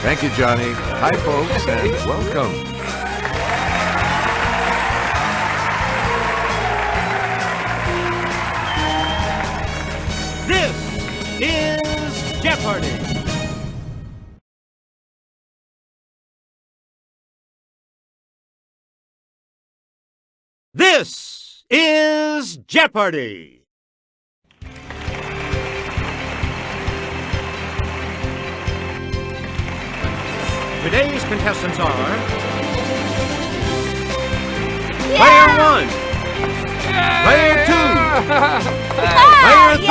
Thank you, Johnny. Hi, folks, and welcome. This is Jeopardy! This is Jeopardy! Today's contestants are... Player 1, Player 2, Player 3,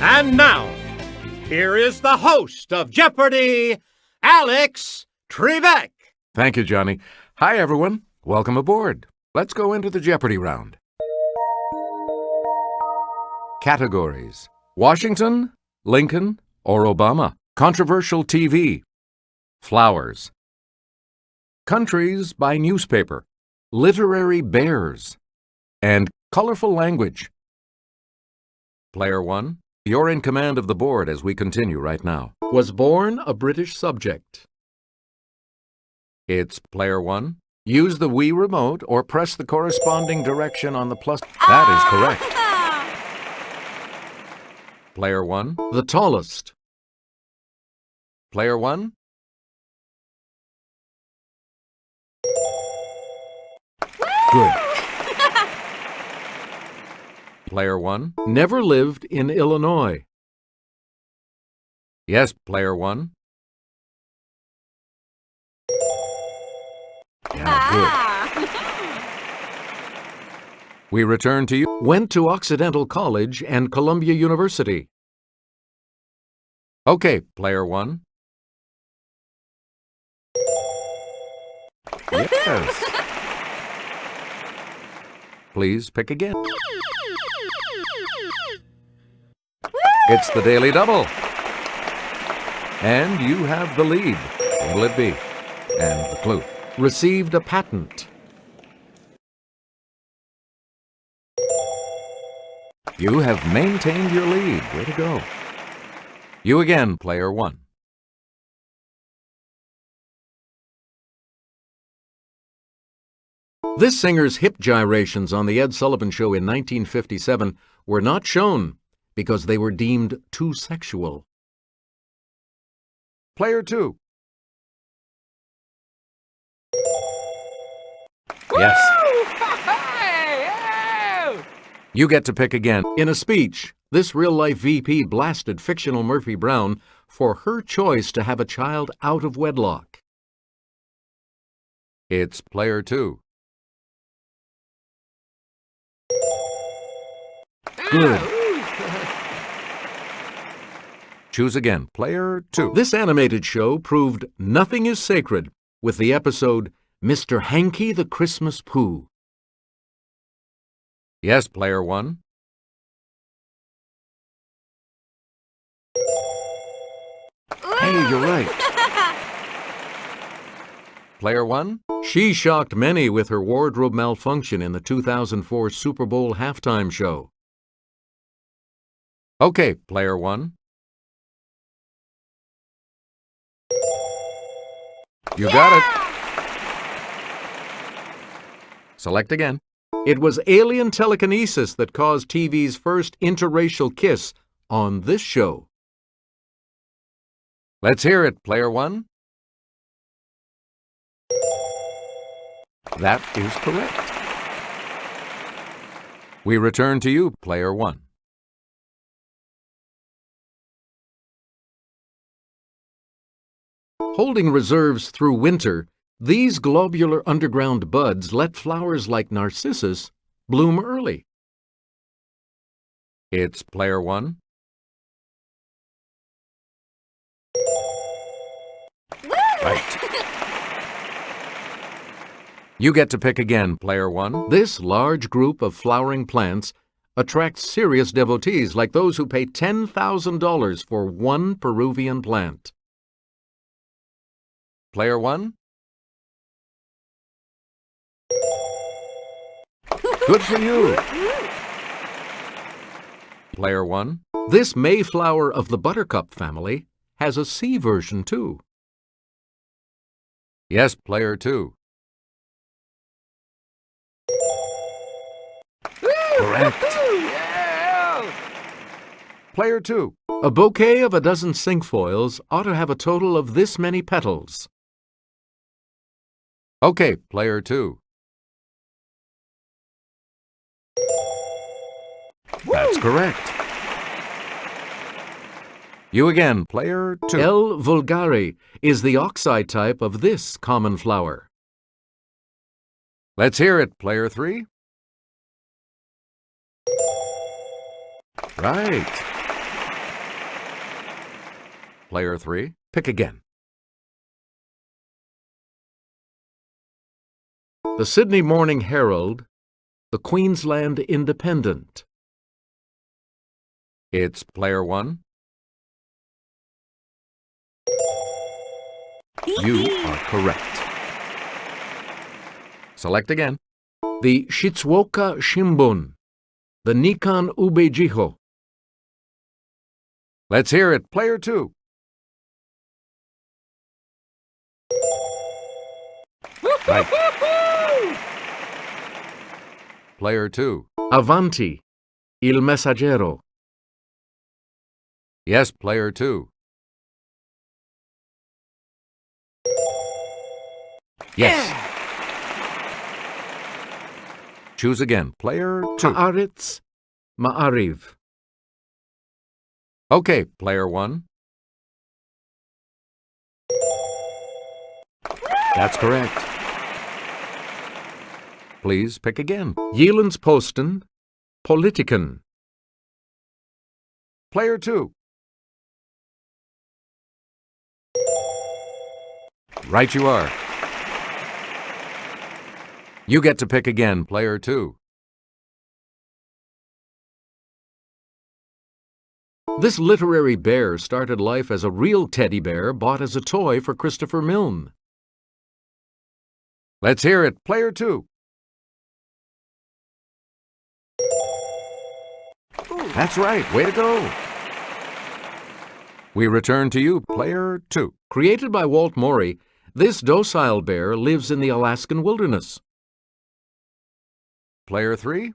and now, here is the host of Jeopardy, Alex Trebek. Thank you, Johnny. Hi, everyone. Welcome aboard. Let's go into the Jeopardy round. Categories: Washington, Lincoln, or Obama. Controversial TV. Flowers. Countries by newspaper. Literary bears. And colorful language. Player 1, you're in command of the board as we continue right now. Was born a British subject. It's Player 1. Use the Wii remote or press the corresponding direction on the plus. That is correct. Player 1. The tallest. Player 1. Good. Player 1. Never lived in Illinois. Yes, Player 1. Yeah, good. We return to you. Went to Occidental College and Columbia University. Okay, Player 1. Yes. Please pick again. It's the Daily Double. And you have the lead. What'll it be? And the clue. Received a patent. You have maintained your lead. Way to go. You again, Player 1. This singer's hip gyrations on The Ed Sullivan Show in 1957 were not shown because they were deemed too sexual. Player 2. Yes. You get to pick again. In a speech, this real-life VP blasted fictional Murphy Brown for her choice to have a child out of wedlock. It's Player 2. Good. Choose again. Player 2. This animated show proved nothing is sacred with the episode Mr. Hanky the Christmas Pooh. Yes, Player 1. Hey, you're right. Player 1. She shocked many with her wardrobe malfunction in the 2004 Super Bowl halftime show. Okay, Player 1. You got it. Select again. It was alien telekinesis that caused TV's first interracial kiss on this show. Let's hear it, Player 1. That is correct. We return to you, Player 1. Holding reserves through winter, these globular underground buds let flowers like narcissus bloom early. It's Player 1. Right. You get to pick again, Player 1. This large group of flowering plants attracts serious devotees like those who pay $10,000 for one Peruvian plant. Player 1. Good for you. Player 1. This Mayflower of the buttercup family has a C version too. Yes, player 2. Correct. Player 2. A bouquet of a dozen cinquefoils ought to have a total of this many petals. Okay, player 2. That's correct. You again, player 2. L. vulgare is the oxide type of this common flower. Let's hear it, player 3. Right. Player 3, pick again. The Sydney Morning Herald, the Queensland Independent. It's player 1. You are correct. Select again. The Shizuoka Shimbun, the Nikkan Ubejiho. Let's hear it, player 2. Right. Player 2. Avanti, Il Messaggero. Yes, player 2. Yes. Choose again, player 2. Haaretz, Ma'ariv. Okay, player 1. That's correct. Please pick again. Jelens Posten, Politiken. Player 2. Right you are. You get to pick again, player 2. This literary bear started life as a real teddy bear bought as a toy for Christopher Milne. Let's hear it, player 2. That's right, way to go. We return to you, player 2. Created by Walt Morey, this docile bear lives in the Alaskan wilderness. Player 3.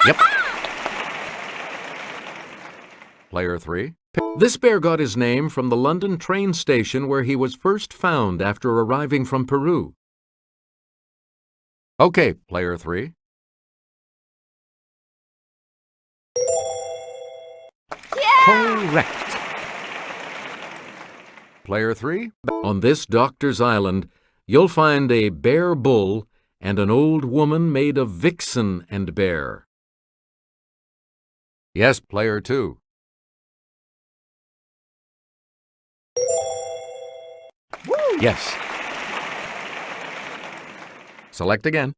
Yep. Player 3. This bear got his name from the London train station where he was first found after arriving from Peru. Okay, player 3. Yeah! Correct. Player 3. On this doctor's island, you'll find a bear bull and an old woman made of vixen and bear. Yes, player 2. Yes. Select again.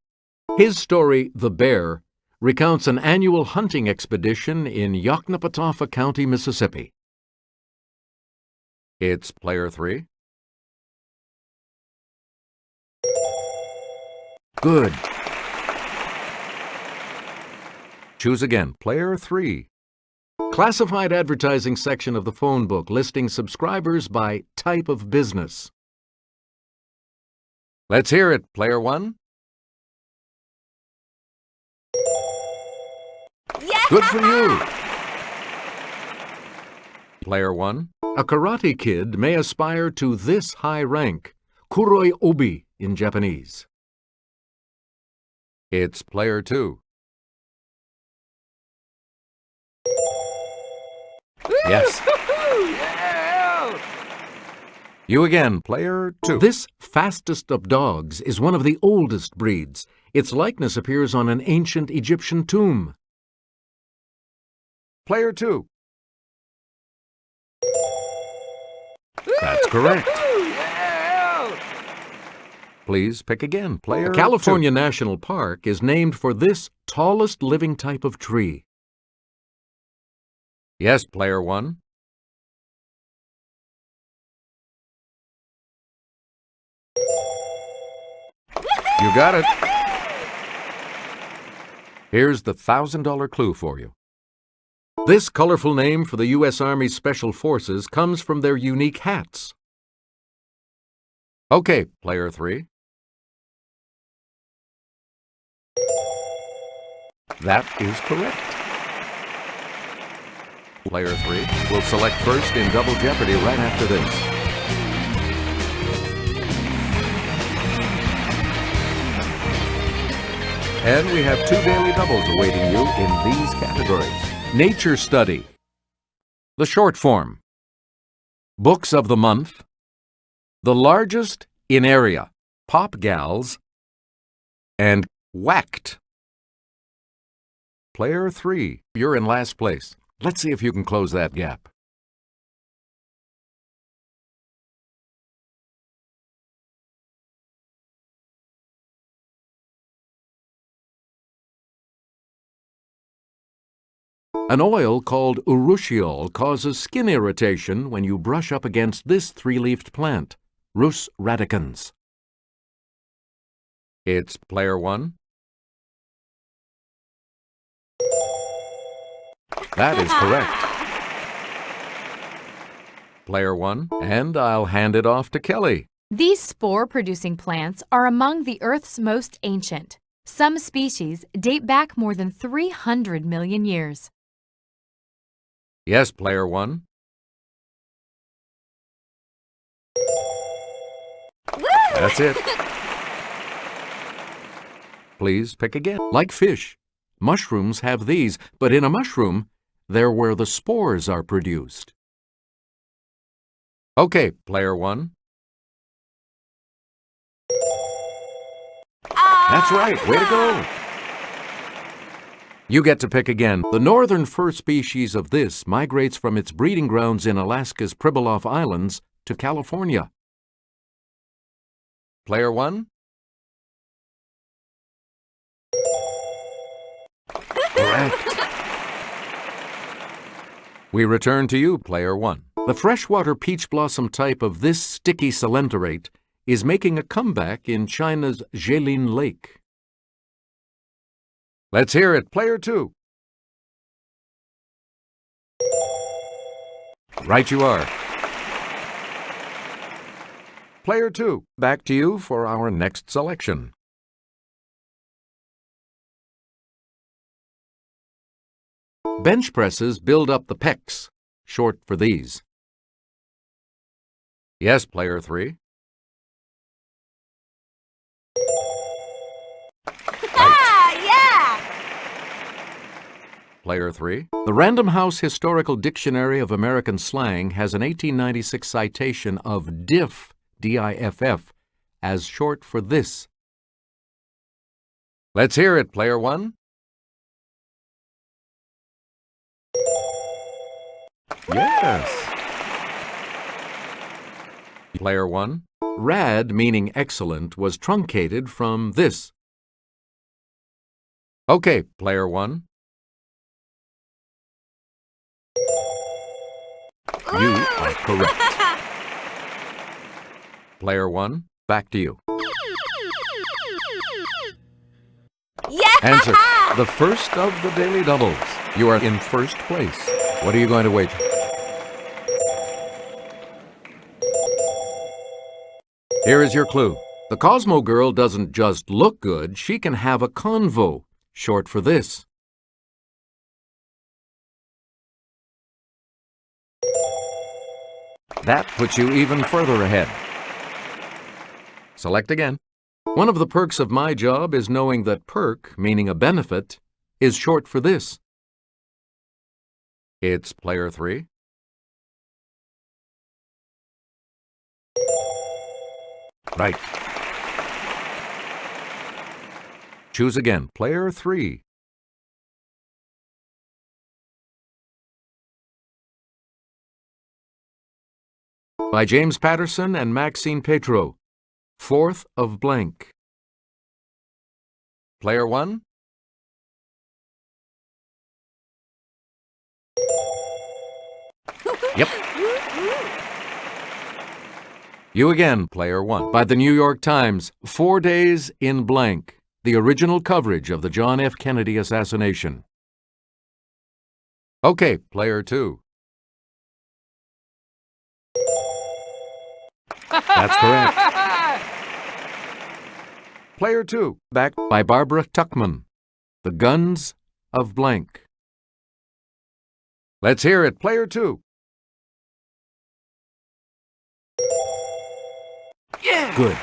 His story, The Bear, recounts an annual hunting expedition in Yoknapatawpha County, Mississippi. It's player 3. Good. Choose again, player 3. Classified advertising section of the phone book listing subscribers by type of business. Let's hear it, player 1. Yeah! Good for you. Player 1. A karate kid may aspire to this high rank, kuroi obi in Japanese. It's player 2. Yes. You again, player 2. This fastest of dogs is one of the oldest breeds. Its likeness appears on an ancient Egyptian tomb. Player 2. That's correct. Please pick again, player 2. California National Park is named for this tallest living type of tree. Yes, player 1. You got it. Here's the $1,000 clue for you. This colorful name for the U.S. Army Special Forces comes from their unique hats. Okay, player 3. That is correct. Player 3 will select first in Double Jeopardy right after this. And we have 2 daily doubles awaiting you in these categories. Nature Study, the short form, Books of the Month, the largest in area, Pop Gals, and Whacked. Player 3, you're in last place. Let's see if you can close that gap. An oil called urushiol causes skin irritation when you brush up against this 3-leafed plant, Rus radicans. It's player 1. That is correct. Player 1, and I'll hand it off to Kelly. These spore-producing plants are among the Earth's most ancient. Some species date back more than 300 million years. Yes, player 1. That's it. Please pick again. Like fish, mushrooms have these, but in a mushroom, they're where the spores are produced. Okay, player 1. That's right. Way to go. You get to pick again. The northern fur species of this migrates from its breeding grounds in Alaska's Pribilof Islands to California. Player 1. Correct. We return to you, player 1. The freshwater peach blossom type of this sticky coelenterate is making a comeback in China's Jilin Lake. Let's hear it, player 2. Right you are. Player 2, back to you for our next selection. Bench presses build up the pecs, short for these. Yes, player 3. Player 3. The Random House Historical Dictionary of American Slang has an 1896 citation of diff, D-I-F-F, as short for this. Let's hear it, player 1. Yes. Player 1. Rad, meaning excellent, was truncated from this. Okay, player 1. You are correct. Player 1, back to you. Yeah! Answer. The first of the daily doubles. You are in first place. What are you going to wager? Here is your clue. The Cosmo girl doesn't just look good, she can have a convo, short for this. That puts you even further ahead. Select again. One of the perks of my job is knowing that perk, meaning a benefit, is short for this. It's player 3. Right. Choose again. Player 3. By James Patterson and Maxine Petro. Fourth of blank. Player 1. Yep. You again, player 1. By the New York Times, 4 days in blank. The original coverage of the John F. Kennedy assassination. Okay, player 2. That's correct. Player 2, backed by Barbara Tuchman. The Guns of Blank. Let's hear it, player 2. Yeah! Good.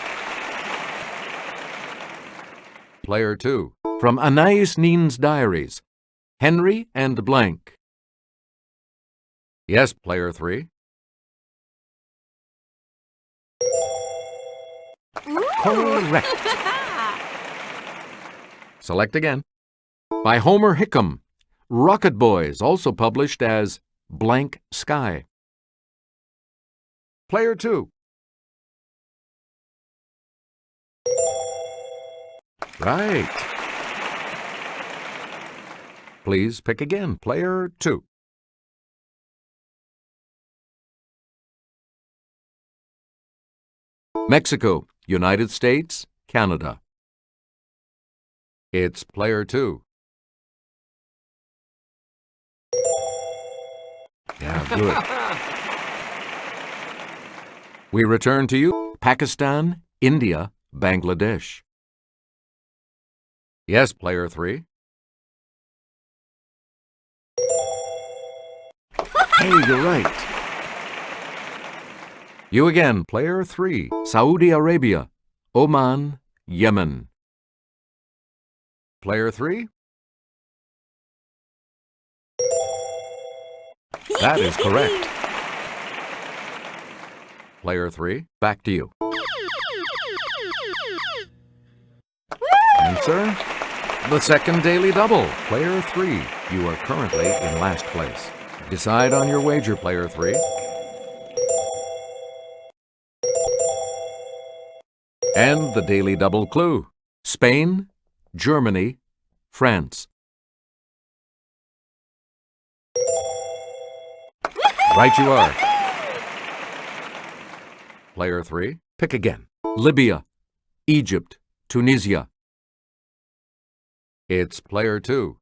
Player 2, from Anais Nin's Diaries, Henry and Blank. Yes, player 3. Correct. Select again. By Homer Hickam, Rocket Boys, also published as Blank Sky. Player 2. Right. Please pick again, player 2. Mexico, United States, Canada. It's player 2. Yeah, good. We return to you, Pakistan, India, Bangladesh. Yes, player 3. Hey, you're right. You again, player 3. Saudi Arabia, Oman, Yemen. Player 3. That is correct. Player 3, back to you. Answer? The second daily double. Player 3, you are currently in last place. Decide on your wager, player 3. And the daily double clue. Spain, Germany, France. Right you are. Player 3, pick again. Libya, Egypt, Tunisia. It's player 2.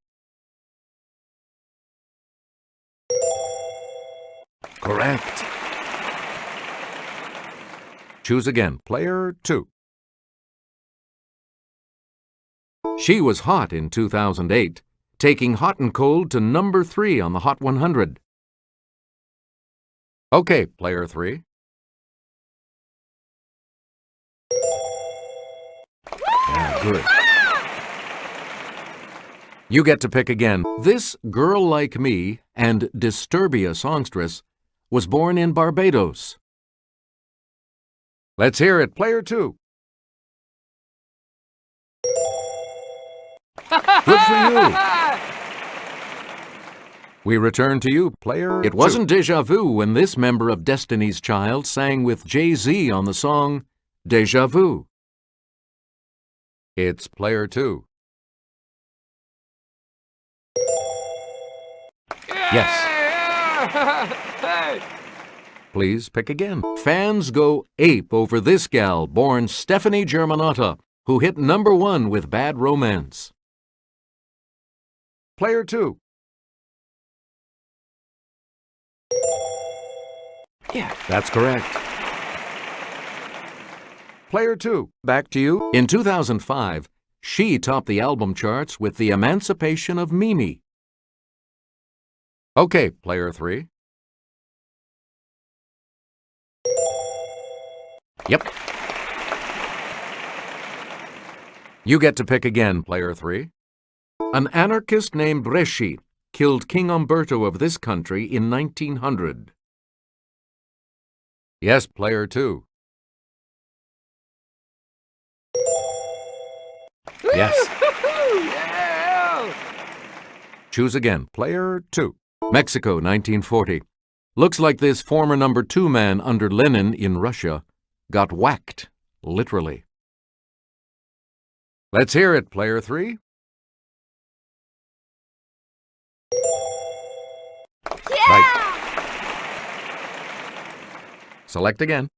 Correct. Choose again, player 2. She was hot in 2008, taking hot and cold to number 3 on the Hot 100. Okay, player 3. Yeah, good. You get to pick again. This Girl Like Me and Disturbia songstress was born in Barbados. Let's hear it, player 2. Good for you. We return to you, player. It wasn't déjà vu when this member of Destiny's Child sang with Jay-Z on the song Déjà Vu. It's player 2. Yes. Please pick again. Fans go ape over this gal born Stephanie Germanotta, who hit number 1 with Bad Romance. Player 2. Yeah, that's correct. Player 2, back to you. In 2005, she topped the album charts with The Emancipation of Mimi. Okay, player 3. Yep. You get to pick again, player 3. An anarchist named Bresci killed King Umberto of this country in 1900. Yes, player 2. Yes. Choose again, player 2. Mexico, 1940. Looks like this former number 2 man under Lenin in Russia got whacked, literally. Let's hear it, player 3. Yeah! Right. Select again.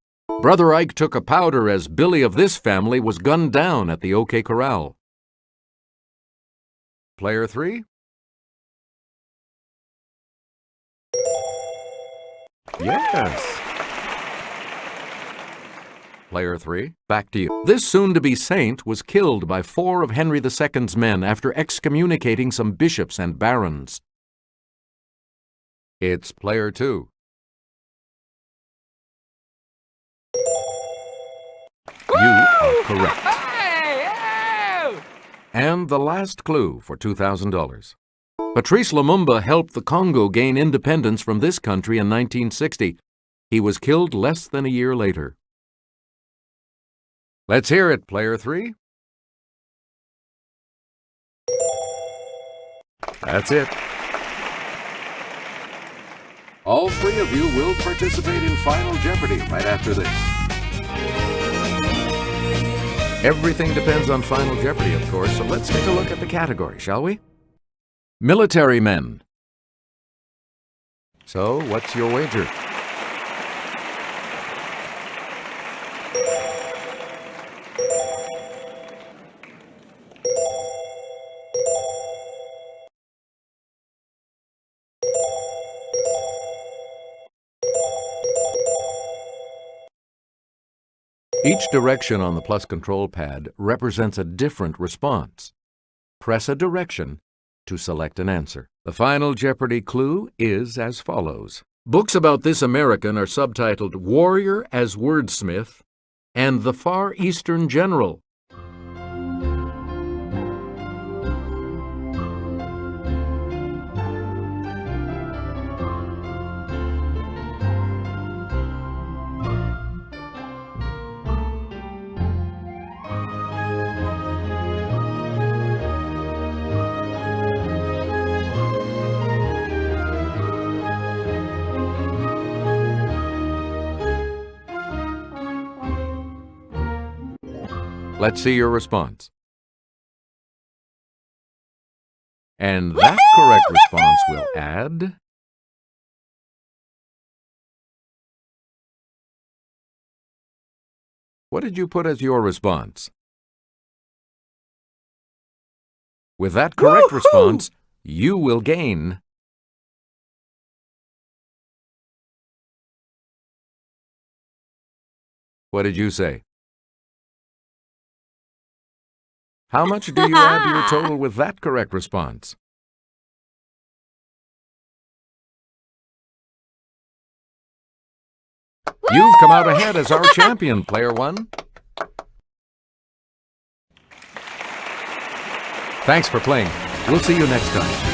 Brother Ike took a powder as Billy of this family was gunned down at the OK Corral. Player 3. Yes. Player 3, back to you. This soon-to-be saint was killed by 4 of Henry II's men after excommunicating some bishops and barons. It's player 2. You are correct. And the last clue for $2,000. Patrice Lumumba helped the Congo gain independence from this country in 1960. He was killed less than a year later. Let's hear it, player 3. That's it. All 3 of you will participate in Final Jeopardy right after this. Everything depends on Final Jeopardy, of course, so let's take a look at the category, shall we? Military men. So, what's your wager? Each direction on the plus control pad represents a different response. Press a direction to select an answer. The Final Jeopardy clue is as follows. Books about this American are subtitled Warrior as Wordsmith and The Far Eastern General. Let's see your response. And that correct response will add... What did you put as your response? With that correct response, you will gain... What did you say? How much do you add to your total with that correct response? You've come out ahead as our champion, player 1. Thanks for playing. We'll see you next time.